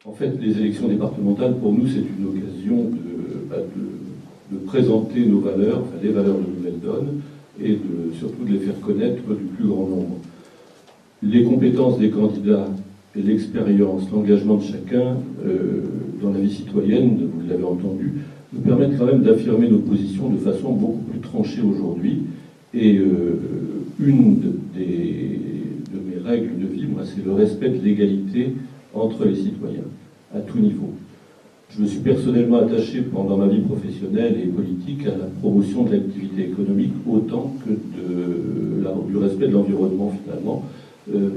En fait, les élections départementales, pour nous, c'est une occasion de présenter nos valeurs, enfin les valeurs de Nouvelle-Donne, et surtout de les faire connaître du plus grand nombre. Les compétences des candidats et l'expérience, l'engagement de chacun dans la vie citoyenne, vous l'avez entendu, nous permettent quand même d'affirmer nos positions de façon beaucoup plus tranchée aujourd'hui. Et une de mes règles de vie, moi, c'est le respect de l'égalité entre les citoyens, à tout niveau. Je me suis personnellement attaché pendant ma vie professionnelle et politique à la promotion de l'activité économique autant que du respect de l'environnement finalement,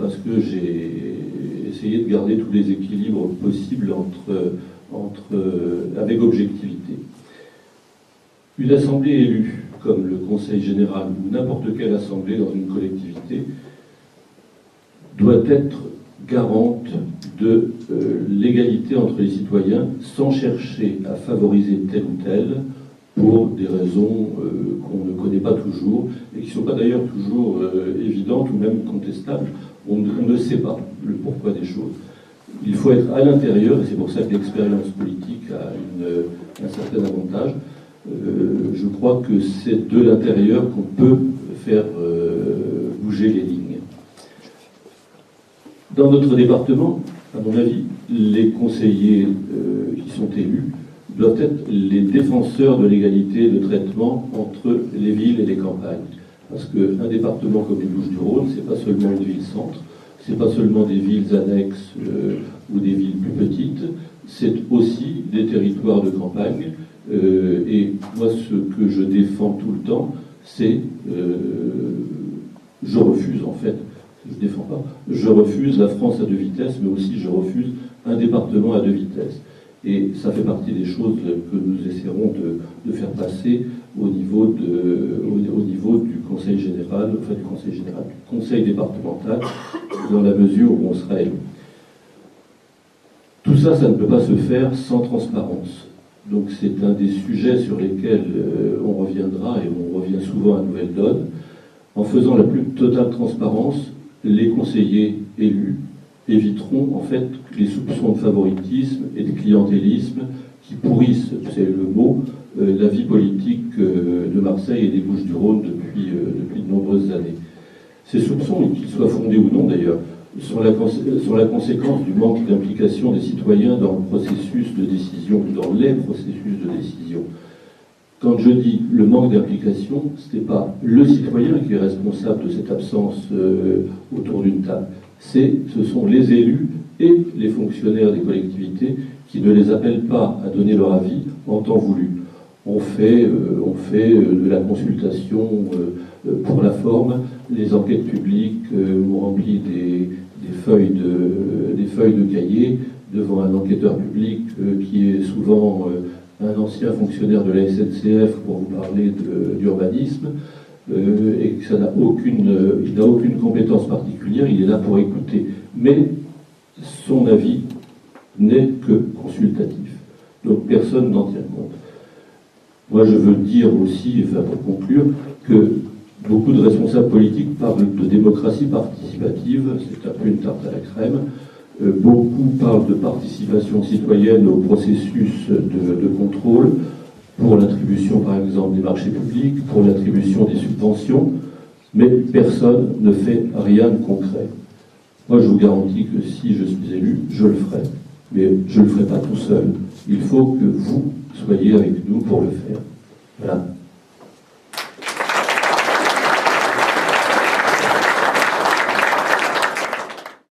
parce que j'ai essayé de garder tous les équilibres possibles avec objectivité. Une assemblée élue, comme le Conseil général ou n'importe quelle assemblée dans une collectivité, doit être garante de l'égalité entre les citoyens sans chercher à favoriser tel ou tel pour des raisons qu'on ne connaît pas toujours et qui ne sont pas d'ailleurs toujours évidentes ou même contestables. On ne sait pas le pourquoi des choses. Il faut être à l'intérieur, et c'est pour ça que l'expérience politique a un certain avantage. Je crois que c'est de l'intérieur qu'on peut faire bouger les lignes. Dans notre département, à mon avis, les conseillers qui sont élus doivent être les défenseurs de l'égalité de traitement entre les villes et les campagnes. Parce qu'un département comme les Bouches-du-Rhône, c'est pas seulement une ville-centre, c'est pas seulement des villes annexes ou des villes plus petites, c'est aussi des territoires de campagne. Et moi, ce que je défends tout le temps, c'est... je refuse, en fait, je défends pas, je refuse la France à deux vitesses, mais aussi je refuse un département à deux vitesses. Et ça fait partie des choses que nous essaierons de faire passer au niveau du Conseil général, enfin du Conseil départemental, dans la mesure où on sera élu. Tout ça, ça ne peut pas se faire sans transparence. Donc c'est un des sujets sur lesquels on reviendra, et on revient souvent à Nouvelle-Donne. En faisant la plus totale transparence, les conseillers élus éviteront en fait les soupçons de favoritisme et de clientélisme qui pourrissent, c'est le mot, la vie politique de Marseille et des Bouches-du-Rhône depuis de nombreuses années. Ces soupçons, qu'ils soient fondés ou non d'ailleurs, sont la conséquence du manque d'implication des citoyens dans le processus de décision, dans les processus de décision. Quand je dis le manque d'implication, ce n'est pas le citoyen qui est responsable de cette absence autour d'une table. Ce sont les élus et les fonctionnaires des collectivités qui ne les appellent pas à donner leur avis en temps voulu. On fait de la consultation pour la forme, les enquêtes publiques, on remplit des feuilles de cahier devant un enquêteur public qui est souvent un ancien fonctionnaire de la SNCF pour vous parler d'urbanisme, et que il n'a aucune compétence particulière, il est là pour écouter. Mais son avis n'est que consultatif. Donc personne n'en tient compte. Moi je veux dire aussi, enfin pour conclure, que beaucoup de responsables politiques parlent de démocratie participative, c'est un peu une tarte à la crème. Beaucoup parlent de participation citoyenne au processus de contrôle, pour l'attribution par exemple des marchés publics, pour l'attribution des subventions, mais personne ne fait rien de concret. Moi je vous garantis que si je suis élu, je le ferai. Mais je ne le ferai pas tout seul. Il faut que vous soyez avec nous pour le faire. Voilà.